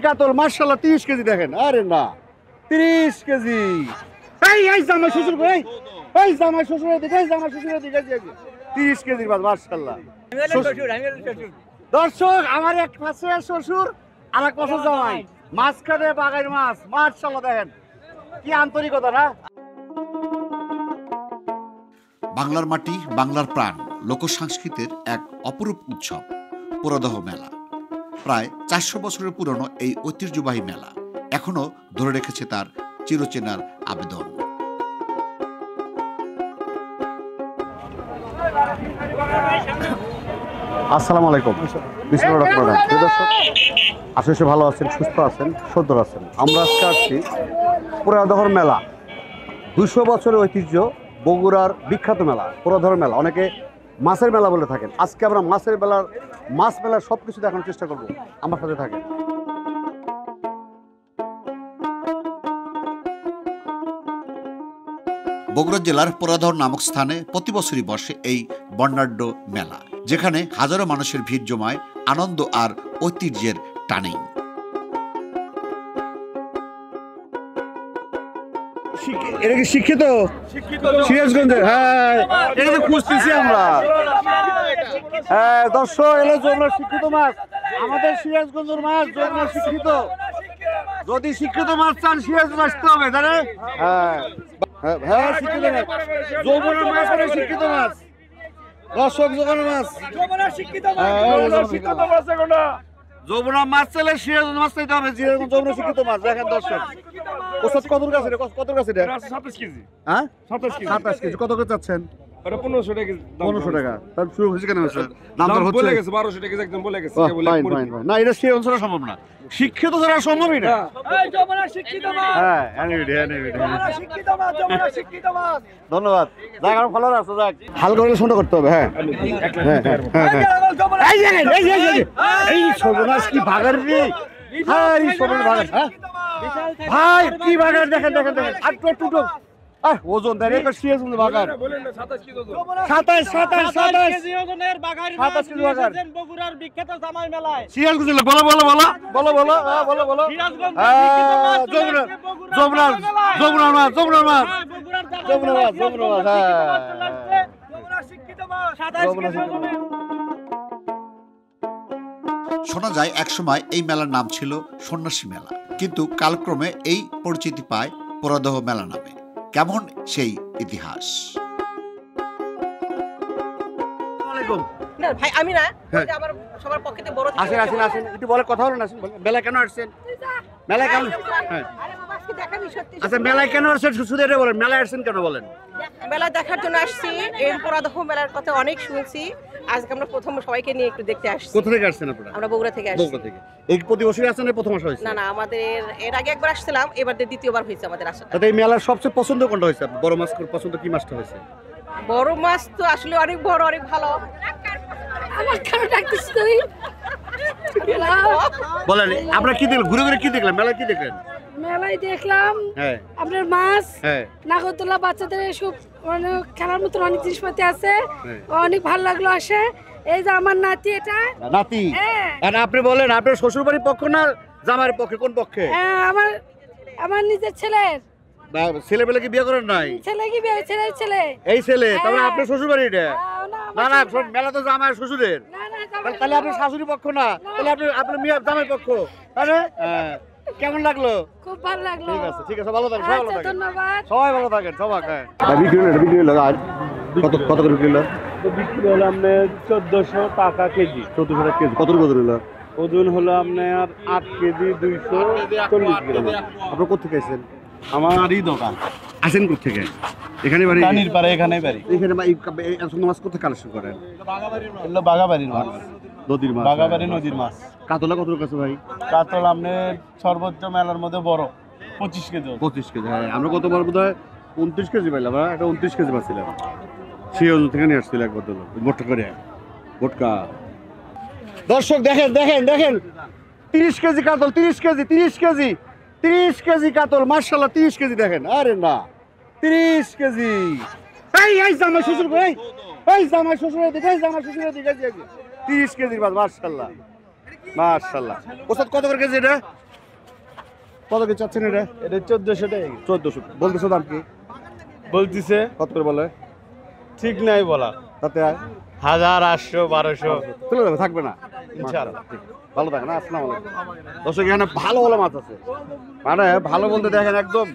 কাতল মাশাআল্লাহ 30 কেজি দেখেন। আরে না 30 কেজি। এই জামাই শ্বশুর ভাই, এই জামাই শ্বশুরের দিকে, এই জামাই শ্বশুরের দিকে 30 কেজির মাছ মাশাআল্লাহ। দর্শক আমার এক পাশে শ্বশুর আর এক পাশে জামাই, মাঝখানে বাগাইর মাছ মাশাআল্লাহ দেখেন কি আন্তরিকতা না। বাংলার মাটি, বাংলার প্রাণ, লোকসংস্কৃতির এক অপরূপ উৎসব পুরোদহ মেলা। প্রায় 400 বছরের পুরনো এই ঐতিহ্যবাহী মেলা এখনো ধরে রেখেছে তার চিরচেনার আবেদন। আসসালামু আলাইকুম। আশা ভালো আছেন, সুস্থ আছেন, সুন্দর আছেন। আমরা আজকে আসছি পুরোদহ মেলা, 200 বছরের ঐতিহ্য, বগুড়ার বিখ্যাত মেলা পুরোদহ মেলা। অনেকে মাছের মেলা বলে থাকেন। আজকে আমরা মাছ মেলার সব কিছু দেখানোর চেষ্টা করব। আমার সাথে থাকেন। বগুড়া জেলার পুরোদহ নামক স্থানে প্রতি বছরই বসে এই বর্ণাঢ্য মেলা, যেখানে হাজারো মানুষের ভিড় জমায় আনন্দ আর ঐতিহ্যের টানেই। এটা কি শিক্ষিত সিরাজগঞ্জের? হ্যাঁ, এটা তো খুঁজতেছি আমরা। হ্যাঁ দর্শক, এলো যমুনার শিক্ষিত মাছ, আমাদের সিরাজগঞ্জের মাছ যমুনার শিক্ষিত। যদি শিক্ষিত মাছ চান সিরাজগঞ্জ আসতে হবে, তাহলে হ্যাঁ হ্যাঁ শিক্ষিত মাছ, যমুনার মাছ মানে শিক্ষিত মাছ। দর্শক যমুনার মাছ, যমুনা মাছ চাইলে সিরাজগঞ্জ মাছ চাইতে হবে। যমুনা শিক্ষিত মাছ দেখেন দর্শক। ওসব কত কাছে, কত কাছে? 27 কেজি। হ্যাঁ 27 কেজি। কত করে চাচ্ছেন? 1500 টাকা। 1500 টাকা। তার শুরু হয়েছে কেন? দাম হচ্ছে বলে গেছে 1200 টাকা একদম বলে গেছে। না এটা সেই অঞ্চলে সম্ভব না, শিক্ষিত ছাড়া সম্ভবই না। ধন্যবাদ। যাক আর ভালো আছে, যাক হালকা করে শুনতে করতে হবে। হ্যাঁ এই সর্বনাশ কি বাগার রে! হ্যাঁ এই সর্বনাশ বাগার। হ্যাঁ ভাই কি বাগার দেখেন দেখেন দেখেন। আটটু ওজন দেয় রে সিরিয়াস বাগার। 27 কেজি ওজনের বাগার, 27 কেজি বাগার বগুড়ার বিখ্যাত জামাই মেলায়। সিরিয়াস গুলো বলো বলো বলো বলো বলো বলো বলো। সিরাজগঞ্জ যমুনা যমুনা যমুনা মাছ, যমুনা মাছ, যমুনা মাছ, যমুনা মাছ। হ্যাঁ যমুনা শিক্ষিত মাছ 27 কেজি ওজনের। শোনা যায় একসময় এই মেলার নাম ছিল সন্ন্যাসী মেলা, কিন্তু কালক্রমে এই পরিচিতি পায় পুরোদহ মেলা নামে। কেমন সেই ইতিহাস? ভাই আমি না, আমার সবার পক্ষে বড় আসেন আসেন আসেন, একটু বলে কথা বলেন। আসেন, মেলায় কেন আসছেন? মেলায় কেন? হ্যাঁ আচ্ছা মেলায় কেন আসছেন শুধু এটা বলেন। মেলায় আসছেন কেন বলেন? মেলা দেখার জন্য আসছি। এই পুরোদহ মেলার কথা অনেক শুনছি, আজকে আমরা প্রথম সবাইকে নিয়ে একটু দেখতে আসছি। কোথা থেকে আসছেন আপনারা? আমরা বগুড়া থেকে আসছি। বগুড়া থেকে। এই প্রতি বছরই আসছেন না প্রথম আসা হয়েছে? না না, আমাদের এর আগে একবার আসছিলাম, এবার দ্বিতীয়বার হয়েছে আমাদের আসা। তাতে এই মেলার সবচেয়ে পছন্দ কোনটা হয়েছে? বড় মাছ পছন্দ কি মাছটা হয়েছে? বড় মাছ তো আসলে অনেক বড়, অনেক ভালো। আমার কেন ডাকতেছিস তুই? বলেন আপনারা কি দেখলেন? ঘুরে ঘুরে কি দেখলেন? মেলায় কি দেখলেন? মেলায় দেখলাম আপনার মাছ, নাগরদোলা, বাচ্চাদের সব মানে খেলার মতন অনেক জিনিসপাতি আছে, অনেক ভালো লাগলো আসে। এই যে আমার নাতি, এটা নাতি। আর আপনি বলেন আপনার শ্বশুর বাড়ির পক্ষ না জামাইয়ের পক্ষে? কোন পক্ষে? আমার নিজের ছেলের। ছেলে পেলে কি বিয়ে করেন নাই? ছেলে কি বিয়ে? ছেলের ছেলে। এই ছেলে তাহলে আপনার শ্বশুর বাড়ি এটা? না না মেলা তো জামাইয়ের শ্বশুরের। তাহলে আপনি শাশুড়ি পক্ষ না, তাহলে আপনি আপনার মেয়ে জামাইয়ের পক্ষ। তাহলে কেমন লাগলো? খুব ভালো লাগলো। ঠিক আছে ঠিক আছে, ভালো থাকেন, সবাই ভালো থাকেন। ধন্যবাদ। সবাই ভালো থাকেন, সবাই। বিক্রি হলো আর কত কত করে বিক্রি হলো? বিক্রি হলো আপনার 1400 টাকা কেজি। 1400 টাকা কেজি। কত করে হলো? ওজন হলো আপনার 8 কেজি 240 গ্রাম। আপনি কোথা থেকে এসেছেন? আমারই দোকান। আসেন কোথা থেকে? এখানে বাড়ি? পানির পারে, এখানেই বাড়ি। এখানে মাছ কোথায় কালেকশন করেন? এগুলো বাগাবাড়ির মাছ, নদীর মাছ। বাগাবাড়ি নদীর মাছ। কাতলা কত কাছে ভাই? কাতল আপনার সর্বোচ্চ মেলার মধ্যে বড় 25 কেজি। 25 কেজি। হ্যাঁ আমরা গতবার বোধ হয় 29 কেজি পাইলাম। এটা 29 কেজি পাচ্ছিলাম। সেই অনুযায়ী থেকে নিয়ে আসছিল এক বদল মোটকা করে মোটকা। দর্শক দেখেন দেখেন দেখেন 30 কেজি কাতল, 30 কেজি, 30 কেজি, 30 কেজি কাতল মাশাআল্লাহ 30 কেজি দেখেন। আরে না 30 কেজি। এই জামাই শ্বশুর ভাই, এই জামাই শ্বশুরের দিকে, এই জামাই শ্বশুরের দিকে 30 কেজির মাছ, মাশাআল্লাহ মাশাআল্লাহ। ওস্তাদ কত করে কেজি এটা? কত করে চাচ্ছেন এটা? এটা 1400 টাকা। 1400 বলতেছো দাম কি? বলতিছে কত করে বলে? ঠিক নাই বলা। তাতে 1000, 800, 1200 চলে যাবে, থাকবে না ইনশাআল্লাহ। ঠিক। ভালো থাকেন, আসসালামু আলাইকুম। দর্শক এখানে ভালো ভালো মাছ আছে, মানে ভালো বলতে দেখেন একদম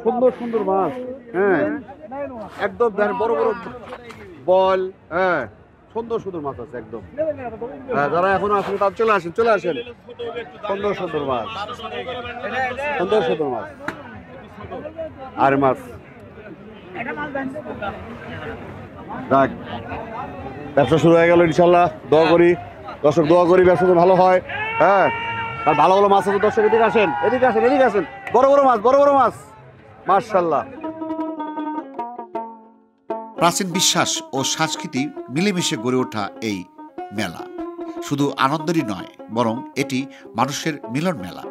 সুন্দর সুন্দর মাছ। হ্যাঁ একদম দেখেন বড় বড় বল, হ্যাঁ সুন্দর সুন্দর মাছ আছে একদম। যারা এখনো আসেন তারা চলে আসেন, চলে আসেন। সুন্দর সুন্দর মাছ, সুন্দর সুন্দর মাছ আর মাছ। যাক, ব্যবসা শুরু হয়ে গেল ইনশাল্লাহ। দোয়া করি দর্শক, দোয়া করি ব্যবসা তো ভালো হয়। হ্যাঁ আর ভালো ভালো মাছ আছে দর্শক, এদিকে আসেন, এদিকে আসেন, এদিকে আসেন। বড় বড় মাছ, বড় বড় মাছ, মাশাআল্লাহ। প্রাচীন বিশ্বাস ও সংস্কৃতি মিলেমিশে গড়ে ওঠা এই মেলা শুধু আনন্দেরই নয়, বরং এটি মানুষের মিলন মেলা,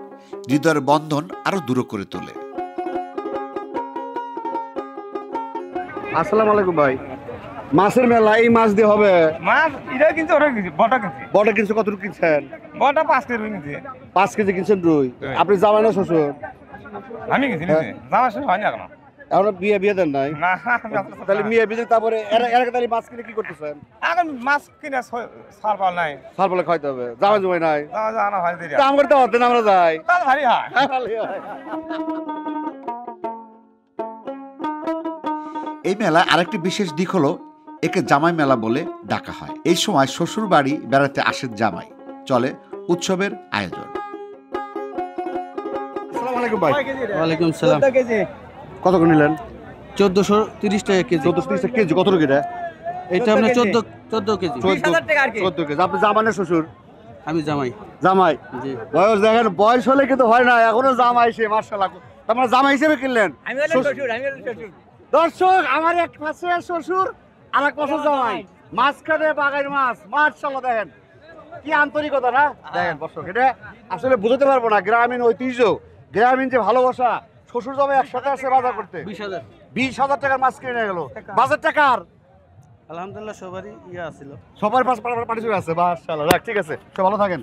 হৃদয়ের বন্ধন আরো দূর করে তোলে। আসসালামু আলাইকুম ভাই। মাছের মেলা, এই মাছ দিয়ে হবে? মাছ এটা কিন্তু ওরা কিছু বটা কিনছে, বড় কিনছে, কতটুকু কিনছেন? বটা 5 কেজি কিনছে। 5 কেজি কিনছেন রুই। আপনি জামাই না শ্বশুর? আমি কিনছি নিচে জামা শেষ হয়নি এখনো। এখন বিয়ে দেন নাই? না আমি আসলে তাহলে মেয়ে বিয়ে, তারপরে এর তাহলে মাছ কিনে কি করতেছেন? এখন মাছ কিনে সার পাল নাই, সার বলে খাইতে হবে, জামাই জমাই নাই। জামা জানা হয় দেরি কাম করতে হতেন, আমরা যাই। তাহলে ভারী হয়। এই মেলা আরেকটি বিশেষ দিক হলো একে জামাই মেলা বলে ডাকা হয়। এই সময় শ্বশুর বাড়ি বেড়াতে আসেন জামাই, চলে উৎসবের আয়োজন। আসসালামু আলাইকুম ভাই। ওয়ালাইকুম সালাম। কত করে নিলেন? 1430 টাকা কেজি। 1430 কেজি। কত করে এটা? এটা আপনার 14 কেজি। 14 কেজি। আপনি জামাই না শ্বশুর? আমি জামাই। জামাই। জি। বয়স দেখেন, বয়স হলে কিন্তু হয় না, এখনো জামাই সে, মাশাআল্লাহ। আপনার জামাই হিসেবে কিনলেন? দর্শক, আমার এক পাশে শ্বশুর আর এক পাশে জামাই, মাঝখানে বাগাইর মাছ, মাশাআল্লাহ। দেখেন কি আন্তরিকতা না, দেখেন দর্শক, এটা আসলে বুঝতে পারবো না। গ্রামীণ ঐতিহ্য, গ্রামীণ যে ভালোবাসা। শ্বশুর জামাই একসাথে আসে বাজার করতে। 20,000। 20,000 টাকার মাছ কিনে গেল। বাজার টাকার আলহামদুলিল্লাহ সবারই ইয়া ছিল। সবার পাশ পাটি চলে আছে, মাশাআল্লাহ। যাক, ঠিক আছে, সব ভালো থাকেন,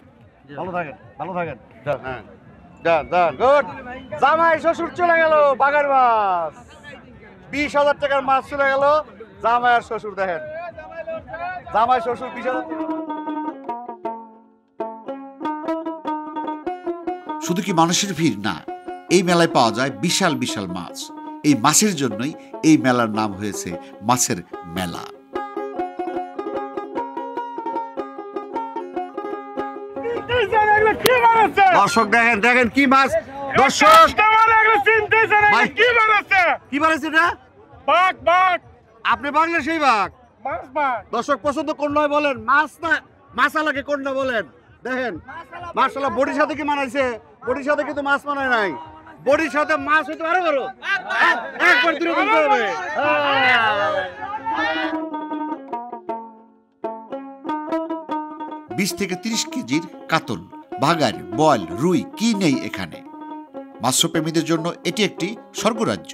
ভালো থাকেন, ভালো থাকেন। হ্যাঁ যান যান, গুড। জামাই শ্বশুর চলে গেল, বাগার মাছ 20,000 টাকার মাছ চলে গেল। জামাই আর শ্বশুর, দেখেন জামাই শ্বশুর 20,000। শুধু কি মানুষের ভিড় না, এই মেলায় পাওয়া যায় বিশাল বিশাল মাছ। এই মাছের জন্যই এই মেলার নাম হয়েছে মাছের মেলা। দর্শক দেখেন, দেখেন কি মাছ। দর্শক ভাই, কি বানাইছে এটা? আপনি বাংলাদেশেই বাঘ। দর্শক পছন্দ কোন নয় বলেন? মাছ না মাছালাকে কোনটা বলেন? দেখেন মাশাআল্লাহ, বডির সাথে কি মানাইছে? বডির সাথে কিন্তু মাছ মানায় নাই। বডির সাথে মাছ হইতে পারে বড়, একবার দূরে বলতে হবে। 20 থেকে 30 কেজির কাতল, বাগার, বল, রুই কি নেই এখানে। মৎস্যপ্রেমীদের জন্য এটি একটি স্বর্গরাজ্য।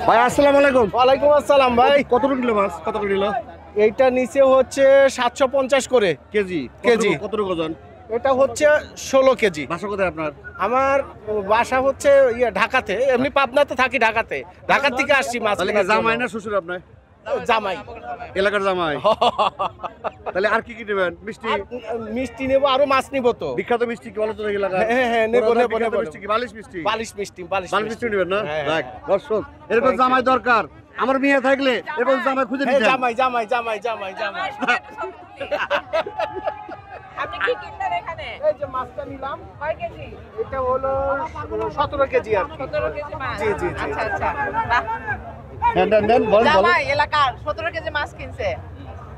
ভাই আসসালামু আলাইকুম। ওয়ালাইকুম আসসালাম ভাই। কত কিলো মাছ? কত করে নিল? এইটা নিচে হচ্ছে 750 করে কেজি। কেজি। কত ওজন? এটা হচ্ছে 16 কেজি। বাসা কোথায় আপনার? আমার বাসা হচ্ছে ঢাকাতে, এমনি পাবনাতে থাকি, ঢাকাতে। ঢাকার থেকে আসছি মাছ তাহলে কি কেনার জন্য। জামাই না শ্বশুর আপনার? জামাই। এলাকার জামাই। তাহলে আর কি কি নেবেন? মিষ্টি? আর মিষ্টি নেবো, আরো মাছ নিবো তো। বিখ্যাত মিষ্টি কি বলো তো এই এলাকার? হ্যাঁ, নেবো, বড় নেবো, বিখ্যাত নেবো। মিষ্টি কি? বালিশ মিষ্টি? বালিশ মিষ্টি, বালিশ মিষ্টি নেবেন না? হ্যাঁ, দেখ দর্শক, এরকম জামাই দরকার। আমার মেয়ে থাকলে এরকম জামাই খুঁজে হ্যাঁ, নিতেন। জামাই জামাই জামাই জামাই জামাই। আপনি কি কিনলেন এখানে? এই যে মাছটা নিলাম, কয় কেজি? এটা হলো 17 কেজি আর কি। 17 কেজি মাছ। জি, জি, জি। আচ্ছা আচ্ছা। বাহ। দেন দেন দেন, বলেন বলেন। জামাই এলাকার 17 কেজি মাছ কিনছে।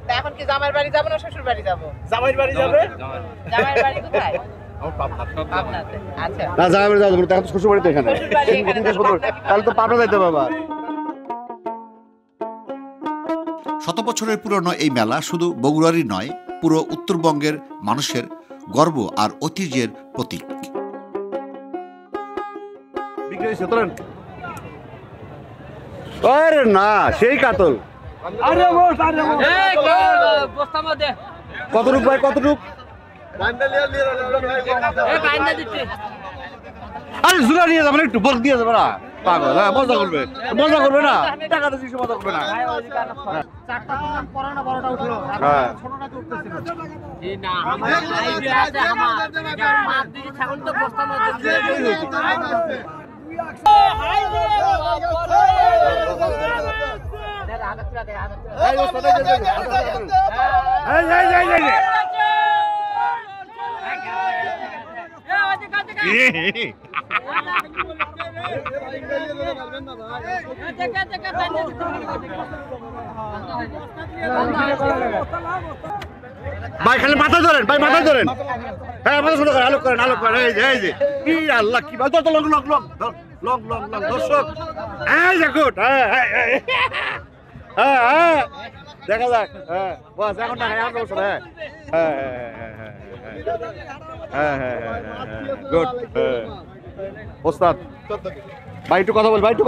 তা এখন কি জামাইয়ের বাড়ি যাবো না শ্বশুর বাড়ি যাবো? জামাইয়ের বাড়ি যাবে। জামাইয়ের বাড়ি কোথায়? পাবনাতে। আচ্ছা। না জামাই বাড়ি যাওয়া যাবে না, এখন তো শ্বশুর বাড়িতে এখানে। শ্বশুর বাড়ি এখানে। তাহলে তো পাবনা যাইতে হবে আবার। 100 বছরের পুরনো এই মেলা শুধু বগুড়ারই নয়, পুরো উত্তরবঙ্গের মানুষের গর্ব আর ঐতিহ্যের প্রতীক। বিক্রি হয়েছে তোলেন। আরে না সেই কাতল কতটুক ভাই কতটুক? আরে জুড়া নিয়ে যাবেন একটু বল দিয়ে যাবে না পাগল। হ্যাঁ মজা করবে না টাকা দিচ্ছি মজা করবে না। হ্যাঁ ভাই খালি মাথা ধরেন ভাই মাথা ধরেন। হ্যাঁ মাথা ছোট করেন আলোক করেন এই যে কি আল্লাহ কি ভাই long long long long long long দর্শক এই যে গুড। হ্যাঁ দেখা যাক। হ্যাঁ বাস এখন না এখন বসো। গুড ওস্তাদ ভাই একটু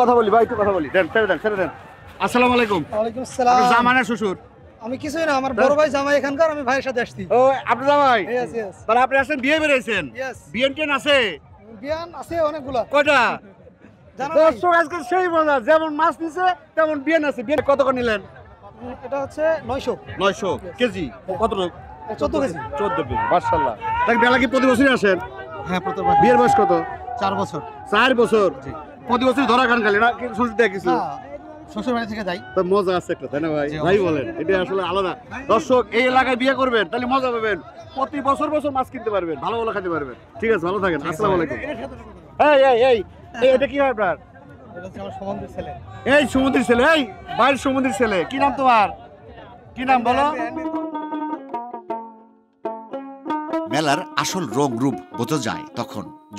কথা বলি দেন ছেড়ে দেন। আসসালামু আলাইকুম। ওয়ালাইকুম আসসালাম। জামানের শ্বশুর? আমি কিছুই না, আমার বড় ভাই জামাই এখানকার, আমি ভাইয়ের সাথে আসছি। ও আপনি জামাই? Yes, yes. তাহলে আপনি আসেন বিয়ে বেরিয়েছেন? Yes. বিয়েন টেন আছে? বিয়ান আছে অনেকগুলা। কয়টা? জানা নাই। দর্শক আজকে সেই মজা, যেমন মাছ নিছে তেমন বিয়েন আছে। বিয়েন কত করে নিলেন? এটা হচ্ছে 900 900 কেজি। কত? 14 কেজি। 14 কেজি মাশাআল্লাহ। তাই বেলা কি প্রতি বছরই আসেন? হ্যাঁ প্রতিবার। বিয়ের বয়স কত? 4 বছর। 4 বছর। প্রতি বছর ধরা খান খালি না শ্বশুর দেয় কিছু? শ্বশুর বাড়ি থেকে যাই। তো মজা আছে একটা তাই না ভাই? ভাই বলেন এটা আসলে আলাদা। দর্শক এই এলাকায় বিয়ে করবেন তাহলে মজা পাবেন, প্রতি বছর বছর মাছ কিনতে পারবেন, ভালো ভালো খেতে পারবেন। ঠিক আছে ভালো থাকেন। আসসালামু আলাইকুম। এটা কি হয় আপনার? এটা হচ্ছে আমার সম্বন্ধের ছেলে। এই সমুদ্রের ছেলে, এই বাইরের সমুদ্রের ছেলে। কি নাম তোমার? কি নাম বলো? মেলার আসল রং রূপ বোঝা যায়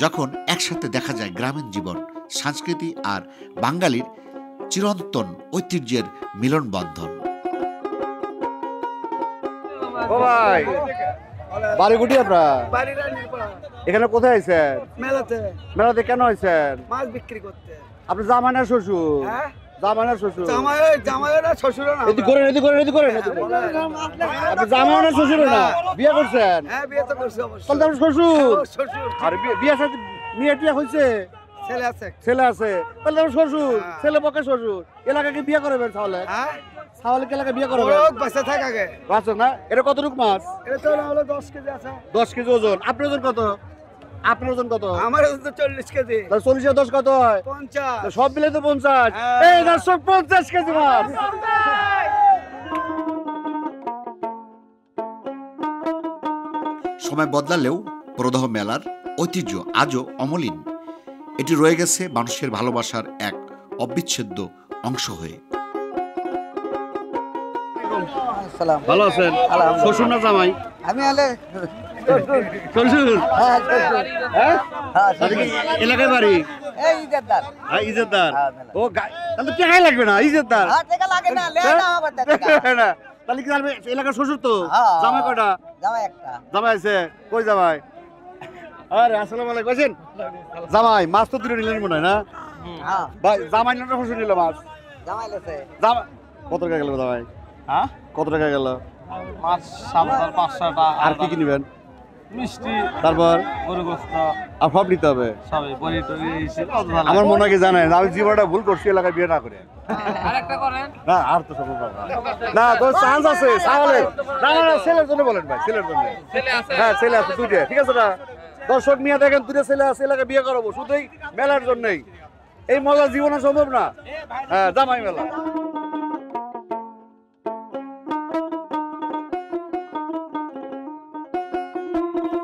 যখন একসাথে দেখা যায় গ্রামীণ জীবন, সংস্কৃতি আর বাঙালির চিরন্তন ঐতিহ্যের মিলন বন্ধন। ও ভাই বাড়ি গুটি আপনার? এখানে কোথায় আইছেন? মেলাতে কেন আইছেন? মাছ বিক্রি করতে। আপনি জামাইনার শ্বশুর? জামাইনার শ্বশুর? জামাইয়েরা শ্বশুরও না। এদিকে করেন। আপনি জামাইনার শ্বশুর না বিয়ে করছেন? হ্যাঁ বিয়ে তো করছি অবশ্যই। তাহলে আপনার শ্বশুর? শ্বশুর। আর বিয়ে সাথে মেয়ে টিয়া হয়েছে? ছেলে আছে। ছেলে আছে। তাহলে আপনার শ্বশুর, ছেলে পক্ষে শ্বশুর। এলাকাকে বিয়ে করবেন তাহলে? হ্যাঁ তাহলে কি এলাকায় বিয়ে করবেন? বাচ্চা থাক আগে। বাচ্চা না? এটা কতটুকু মাছ? এটা তো হলো 10 কেজি আছে। 10 কেজি ওজন। আপনার ওজন কত? আপনার ওজন কত? আমার ওজন তো 40 কেজি। তাহলে 40 আর 10 কত হয়? 50। সব মিলে তো 50। এই দর্শক 50 কেজি মাছ। সময় বদলালেও প্রদাহ মেলার ঐতিহ্য আজও অমলিন। এটি রয়ে গেছে মানুষের ভালোবাসার এক অবিচ্ছেদ্য অংশ হয়ে। ভালো আছেন? শ্বশুর না জামাই? আমি হলে শ্বশুর। হ্যাঁ? তাহলে কি এলাকায় বাড়ি? এই ইজ্জতদার। হ্যাঁ ইজ্জতদার। ও তাহলে টাকাই লাগবে না ইজ্জতদার? টাকা লাগে না, লে না আবার না তাহলে কি জানবে এলাকার শ্বশুর তো? হ্যাঁ। জামাই কয়টা? জামাই একটা। জামাই আছে? কই জামাই? আরে আসসালামু আলাইকুম। আছেন? জামাই মাছ তো দূরে নিলেন মনে হয় না? হ্যাঁ ভাই জামাই না শ্বশুর নিল মাছ? জামাই লেছে। জামাই কত টাকা গেল জামাই? হ্যাঁ কত টাকা গেল? মাছ 500টা। আর কি কি নিবেন? মিষ্টি, তারপর গরু গোস্ত, আর সব নিতে হবে। সবই বড়ি টরি আমার মনে হয় কি জানেন আমি জীবনটা ভুল করছি এলাকায় বিয়ে না করে। আরেকটা করেন। না আর তো সম্ভব না। না তো চান্স আছে তাহলে। না ছেলের জন্য বলেন ভাই, ছেলের জন্য। হ্যাঁ ছেলে আছে দুইটা, ঠিক আছে না? দর্শক নিয়ে দেখেন দুইটা ছেলে আছে, এলাকায় বিয়ে করাবো শুধুই মেলার জন্যই। এই মজা জীবনে সম্ভব না। হ্যাঁ জামাই মেলা।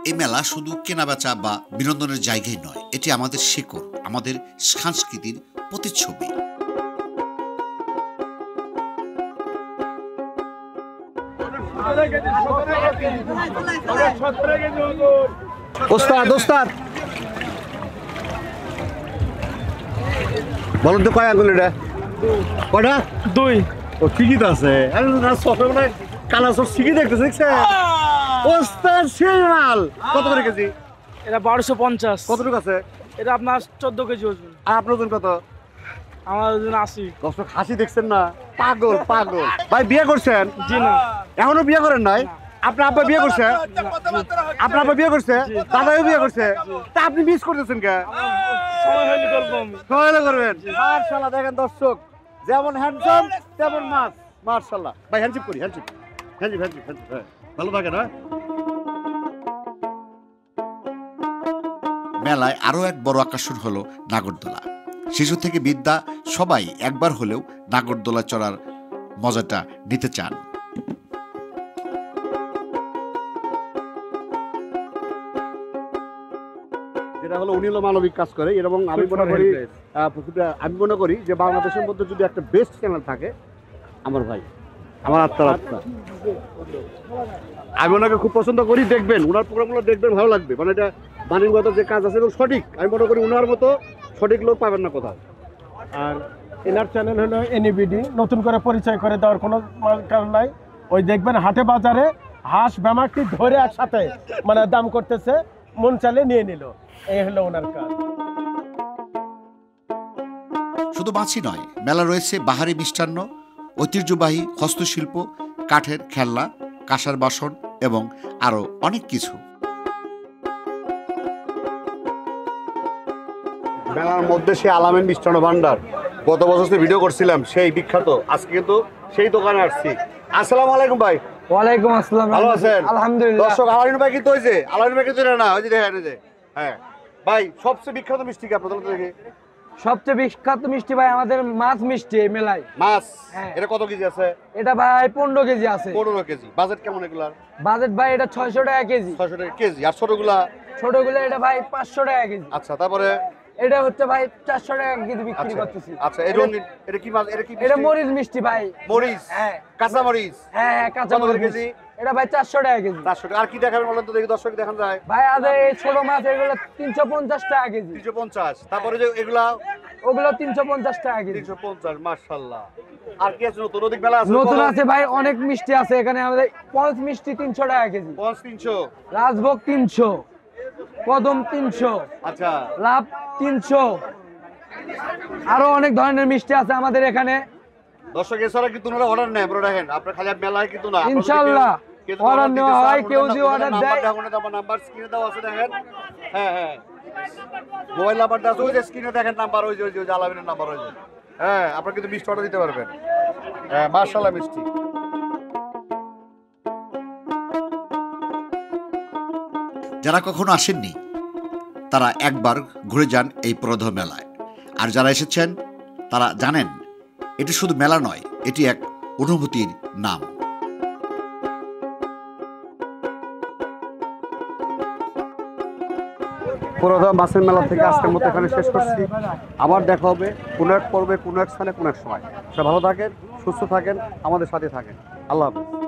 এই মেলা শুধু কেনাবেচা বা বিনোদনের জায়গায় নয়, এটি আমাদের শেকড়, আমাদের সংস্কৃতির প্রতিচ্ছবি। ওস্তাদ ওস্তাদ বলুন তো কয় আঙ্গুল এটা? কয়টা? 2। ও ঠিকই তো আছে। কালা সব ঠিকই দেখতেছে দেখছেন? ওস্তাদ সেই মাল কত করে কেজি? এটা 1250। কতটুকু আছে? এটা আপনার 14 কেজি ওজন। আর আপনার ওজন কত? আমার ওজন 80। দর্শক হাসি দেখছেন না, পাগল পাগল। ভাই বিয়ে করছেন? জি না, এখনো বিয়ে করেন নাই? আপনার আব্বা বিয়ে করছে? আপনার আব্বা বিয়ে করছে? দাদাও বিয়ে করছে? তা আপনি মিস করতেছেন কে? সময় হলে গল্প আমি সবাই করবেন। মাশাআল্লাহ, দেখেন দর্শক, যেমন হ্যান্ডসাম তেমন মাছ। মাশাআল্লাহ ভাই, হ্যান্ডশিপ করি, হ্যান্ডশিপ হ্যাঁ, ভালো থাকে না? মেলায় আরও এক বড় আকর্ষণ হলো নাগরদোলা। শিশু থেকে বিদ্যা সবাই একবার হলেও নাগরদোলা চড়ার মজাটা নিতে চান। যেটা হলো উনি হলো মানবিক কাজ করে, এবং আমি মনে করি যে বাংলাদেশের মধ্যে যদি একটা বেস্ট চ্যানেল থাকে, আমার ভাই, আমার আত্মার আত্মা, আমি ওনাকে খুব পছন্দ করি। দেখবেন ওনার প্রোগ্রামগুলো, দেখবেন ভালো লাগবে। মানে এটা বাণিজ্যগত যে কাজ আছে এবং সঠিক, আমি মনে করি ওনার মতো সঠিক লোক পাবেন না কোথাও। আর এনার চ্যানেল হলো এনইবিডি, নতুন করে পরিচয় করে দেওয়ার কোনো কারণ নাই। ওই দেখবেন হাটে বাজারে হাঁস ব্যামাকটি ধরে একসাথে মানে দাম করতেছে, মন চালে নিয়ে নিল, এই হলো ওনার কাজ। শুধু মাছই নয়, মেলা রয়েছে বাহারি মিষ্টান্ন, ঐতিহ্যবাহী হস্তশিল্প, কাঠের খেলনা, কাঁসার বাসন এবং আরও অনেক কিছু। মেলার মধ্যে সেই আলামিন মিষ্টান্ন ভান্ডার, গত বছর ভিডিও করছিলাম, সেই বিখ্যাত। আজকে কিন্তু সেই দোকানে আসছি। আসসালামু আলাইকুম ভাই। ওয়ালাইকুম আসসালাম। ভালো আছেন? আলহামদুলিল্লাহ। দর্শক, আলামিন ভাই কিন্তু হয়েছে, আলামিন ভাই কিন্তু না, ওই যে দেখেন, এই যে, হ্যাঁ ভাই, সবচেয়ে বিখ্যাত মিষ্টি কি আপনাদের দেখে? সবচেয়ে বিখ্যাত মিষ্টি ভাই আমাদের মাছ মিষ্টি এই মেলায়। মাছ? হ্যাঁ। এটা কত কেজি আছে? এটা ভাই 15 কেজি আছে। 15 কেজি। বাজেট কেমন এগুলার? বাজেট ভাই এটা 600 টাকা কেজি। 600 টাকা কেজি। আর ছোটগুলা? ছোটগুলো এটা ভাই 500 টাকা কেজি। আচ্ছা, তারপরে এটা হচ্ছে ভাই 400 টাকা কেজি বিক্রি করতেছি। আচ্ছা, এই রঙিন, এটা কি মাছ? এটা কি? এটা মরিচ মিষ্টি ভাই। মরিচ? হ্যাঁ, কাঁচা মরিচ? হ্যাঁ, কাঁচা মরিচ কেজি। এটা ভাই 400 টাকা কেজি। 400 টাকা। আর কি দেখাবেন বলেন তো, দেখি দর্শক দেখান যায়। ভাই আজ এই ছোট মাছ এগুলো 350 টাকা কেজি। 350। তারপরে যে এগুলা, ওগুলো 350 টাকা কেজি। 350। মাশাআল্লাহ। আর কি আছে নতুন? অধিক মেলা আছে? নতুন আছে ভাই, অনেক মিষ্টি আছে এখানে। আমাদের পঞ্চ মিষ্টি 300 টাকা কেজি। 300। রাজভোগ 300, কদম 300, আচ্ছা, লাভ 300, আরো অনেক ধরনের মিষ্টি আছে আমাদের এখানে। দর্শক এছাড়া কিন্তু ওনারা অর্ডার নেয়, আপনারা দেখেন, আপনার খালি মেলায় কিন্তু না, ইনশাআল্লাহ অর্ডার নেওয়া হয়। কেউ যদি অর্ডার দেয়, নাম্বার স্ক্রিনে দেওয়া আছে, দেখেন। হ্যাঁ হ্যাঁ, মোবাইল নাম্বারটা আছে, ওই যে স্ক্রিনে দেখেন নাম্বার, ওই যে আলামিনের নাম্বার, ওই যে। হ্যাঁ, আপনারা কিন্তু মিষ্টি অর্ডার দিতে পারবেন। হ্যাঁ, মাশাআল্লাহ মিষ্টি। যারা কখনো আসেননি তারা একবার ঘুরে যান এই প্রদহ মেলায়। আর যারা এসেছেন তারা জানেন এটি শুধু মেলা নয়, এটি এক অনুভূতির নাম। পুরোদা মাছের মেলা থেকে আজকের মতো এখানে শেষ করছি। আবার দেখা হবে কোনো এক পর্বে, কোনো এক স্থানে, কোনো এক সময়। সবাই ভালো থাকেন, সুস্থ থাকেন, আমাদের সাথে থাকেন। আল্লাহ হাফেজ।